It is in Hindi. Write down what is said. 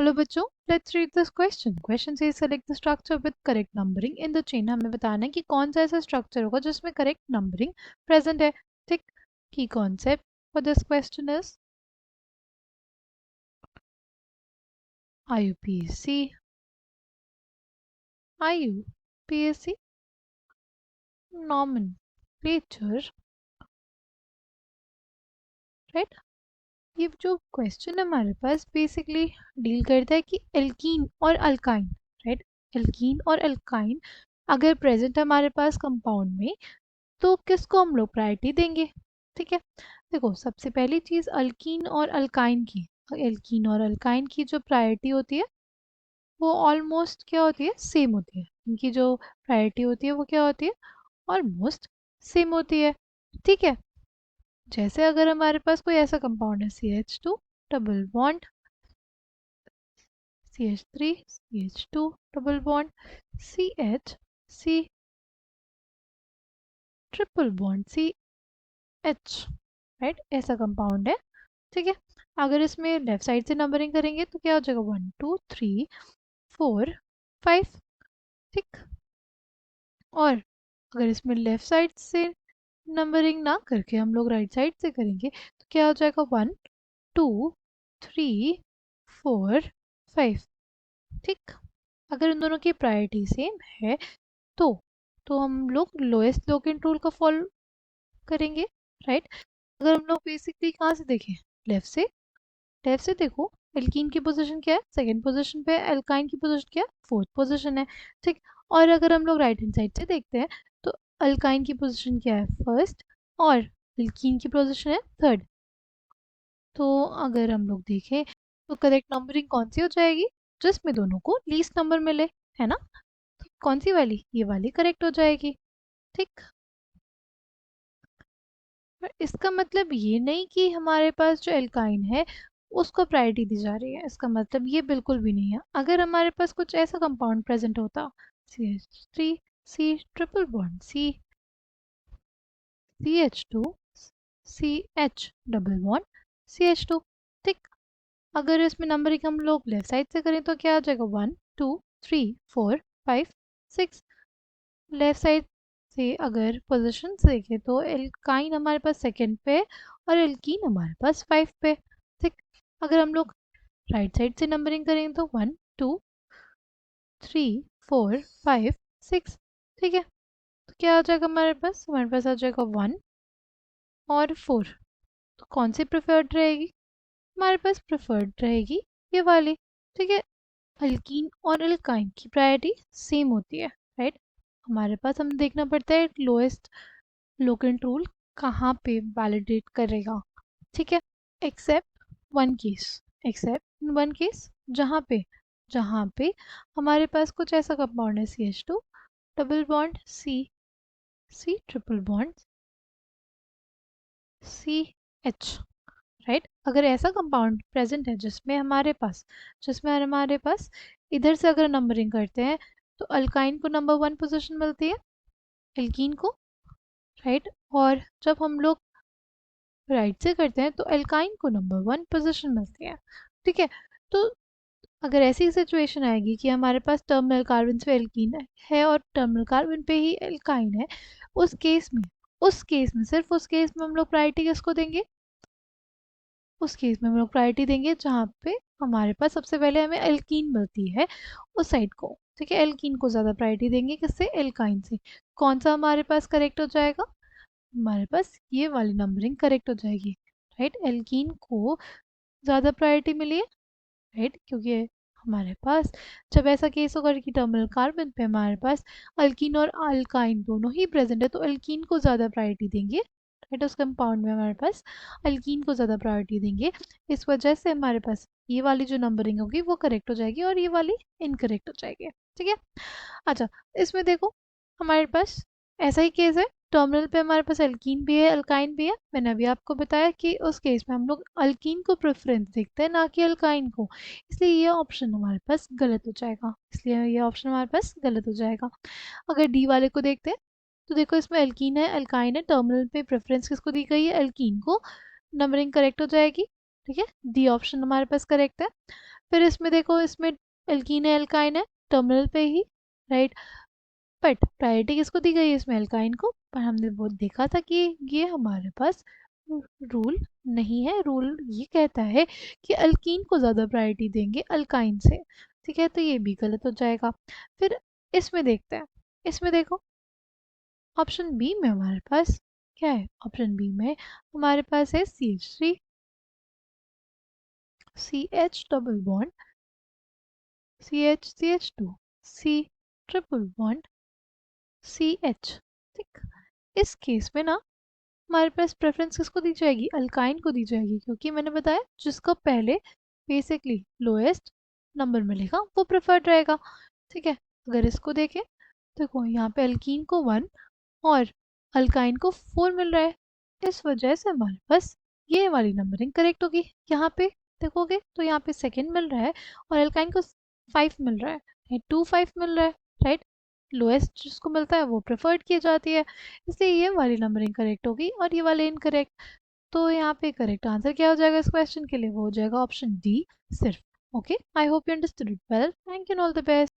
हेलो बच्चों, let's read this question. Question से select the structure with correct numbering in the chain. हमें बताना है कि कौन सा ऐसा स्ट्रक्चर होगा जिसमें करेक्ट नंबरिंग प्रेजेंट है। ठीक, की concept for this question is IUPAC, IUPAC nomenclature, right. ये जो क्वेश्चन है हमारे पास बेसिकली डील करता है कि एल्कीन और अल्काइन, राइट। एल्कीन और अल्काइन अगर प्रेजेंट है हमारे पास कंपाउंड में तो किसको हम लोग प्रायोरिटी देंगे। ठीक है, देखो सबसे पहली चीज अल्कीन और अल्काइन की, एल्कीन और अल्काइन की जो प्रायोरिटी होती है वो ऑलमोस्ट क्या होती है, सेम होती है। इनकी जो प्रायोरिटी होती है वो क्या होती है, ऑलमोस्ट सेम होती है। ठीक है, जैसे अगर हमारे पास कोई ऐसा कंपाउंड है CH2 double bond CH3 CH2 double bond CH C triple bond CH, right, ऐसा कंपाउंड है। ठीक है, अगर इसमें लेफ्ट साइड से नंबरिंग करेंगे तो क्या हो जाएगा 1 2 3 4 5। ठीक, और अगर इसमें लेफ्ट साइड से नंबरिंग ना करके हम लोग राइट साइड से करेंगे तो क्या हो जाएगा 1 2 3 4 5। ठीक, अगर इन दोनों की प्रायोरिटी सेम है तो हम लोग लोएस्ट लोकेंट रूल का फॉलो करेंगे, राइट। अगर हम लोग बेसिकली कहाँ से देखें, लेफ्ट से देखो, एल्कीन की पोजीशन क्या है, सेकंड पोजीशन पे, एल्काइन की पोजीशन क्या है, फोर्थ पोजीशन है। ठीक, और अगर हम लोग राइट हैंड साइड से देखते हैं तो अल्काइन की पोजीशन क्या है, फर्स्ट, और एल्कीन की पोजीशन है थर्ड। तो अगर हम लोग देखें तो करेक्ट नंबरिंग कौन सी हो जाएगी, जिसमें दोनों को लीस्ट नंबर मिले, है ना। तो कौन सी वाली, ये वाली करेक्ट हो जाएगी। ठीक, पर इसका मतलब ये नहीं कि हमारे पास जो एल्काइन है उसको प्रायोरिटी दी जा रही है, इसका मतलब ये बिल्कुल भी नहीं है। अगर हमारे पास कुछ ऐसा कंपाउंड प्रेजेंट होता CH3 C triple bond C CH2 CH double bond CH2। ठीक, अगर इसमें नंबरिंग हम लोग लेफ्ट साइड से करें तो क्या आ जाएगा 1 2 3 4 5 6। लेफ्ट साइड से अगर पोजीशन देखें तो एल्काइन हमारे पास सेकंड पे और एल्कीन हमारे पास 5 पे। ठीक, अगर हम लोग राइट साइड से नंबरिंग करेंगे तो 1 2 3 4 5 6। ठीक है, तो क्या आ जाएगा हमारे पास आ जाएगा 1 और 4। तो कौन सी प्रेफर्ड रहेगी, हमारे पास प्रेफर्ड रहेगी ये वाली। ठीक है, अल्कीन और एल्काइन की प्रायोरिटी सेम होती है, राइट। हमारे पास हमें देखना पड़ता है लोएस्ट लोकेंट रूल कहाँ पे वैलिडेट करेगा। ठीक है, except one case, except one case जहाँ पे हमारे पास कुछ ऐसा कंपाउंड है CH2 double bond C triple bond CH, right. अगर ऐसा कंपाउंड प्रेजेंट है जिसमें हमारे पास इधर से अगर नंबरिंग करते हैं तो अल्काइन को नंबर 1 पोजीशन मिलती है, एल्कीन को, राइट। और जब हम लोग राइट से करते हैं तो एल्काइन को नंबर 1 पोजीशन मिलती है। ठीक है, तो अगर ऐसी सिचुएशन आएगी कि हमारे पास टर्मिनल कार्बन पे एल्कीन है और टर्मिनल कार्बन पे ही एल्काइन है, उस केस में सिर्फ उस केस में हम लोग प्रायोरिटी किसको देंगे, उस केस में हम लोग प्रायोरिटी देंगे जहाँ पे हमारे पास सबसे पहले हमें एल्कीन मिलती है उस साइड को। ठीक है, एल्कीन को ज़्यादा प्रायोरिटी देंगे, किससे, एल्काइन से। कौन सा हमारे पास करेक्ट हो जाएगा, हमारे पास ये वाली नंबरिंग करेक्ट हो जाएगी, राइट। एल्कीन को ज़्यादा प्रायोरिटी मिली है, राइट, क्योंकि हमारे पास जब ऐसा केस होगा कि टर्मिनल कार्बन पे हमारे पास अल्कीन और अल्काइन दोनों ही प्रेजेंट है तो अल्कीन को ज़्यादा प्रायोरिटी देंगे, राइट। उस कंपाउंड में हमारे पास अल्कीन को ज़्यादा प्रायोरिटी देंगे, इस वजह से हमारे पास ये वाली जो नंबरिंग होगी वो करेक्ट हो जाएगी और ये वाली इनकरेक्ट हो जाएगी। ठीक है, अच्छा, इसमें देखो हमारे पास ऐसा ही केस है, टर्मिनल पे हमारे पास एल्कीन भी है अल्काइन भी है। मैंने अभी आपको बताया कि उस केस में हम लोग अल्कीन को प्रेफरेंस देखते हैं ना कि अल्काइन को, इसलिए ये ऑप्शन हमारे पास गलत हो जाएगा, इसलिए ये ऑप्शन हमारे पास गलत हो जाएगा। अगर डी वाले को देखते हैं तो देखो इसमें एल्कीन है अल्काइन है, टर्मिनल पे प्रेफरेंस किसको दी गई है, एल्कीन को, नंबरिंग करेक्ट हो जाएगी। ठीक है, डी ऑप्शन हमारे पास करेक्ट है। फिर इसमें देखो, इसमें एल्कीन है एल्काइन है टर्मिनल पे ही, राइट। बट प्रायोरिटी किसको दी गई है इसमें, एल्काइन को। पर हमने वो देखा था कि ये हमारे पास रूल नहीं है। रूल ये कहता है कि अल्कीन को ज़्यादा प्रायोरिटी देंगे अल्काइन से, ठीक है। तो ये भी गलत हो जाएगा। फिर इसमें देखते हैं, इसमें देखो ऑप्शन बी में हमारे पास क्या है, ऑप्शन बी में हमारे पास है CH3, CH double bond, CH2, C triple bond, CH, ठीक। इस केस में ना हमारे पास प्रेफरेंस किसको दी जाएगी, अल्काइन को दी जाएगी, क्योंकि मैंने बताया जिसका पहले बेसिकली लोएस्ट नंबर मिलेगा वो प्रेफर्ड रहेगा, ठीक है। अगर इसको देखें, देखो यहाँ पे अल्कीन को 1 और अल्काइन को 4 मिल रहा है। इस वजह से हमारे पास ये वाली नंबरिंग करेक्ट होगी। यहाँ पे देखोगे तो यहाँ पे सेकेंड मिल रहा है और अल्काइन को 5 मिल रहा है, 2 5 मिल रहा है, राइट। लोएस्ट जिसको मिलता है वो प्रेफर्ड की जाती है, इसलिए ये वाली नंबरिंग करेक्ट होगी और ये वाली इनकरेक्ट। तो यहाँ पे करेक्ट आंसर क्या हो जाएगा इस क्वेश्चन के लिए, वो हो जाएगा ऑप्शन डी सिर्फ। Okay, I hope you understood it well, thank you, all the best.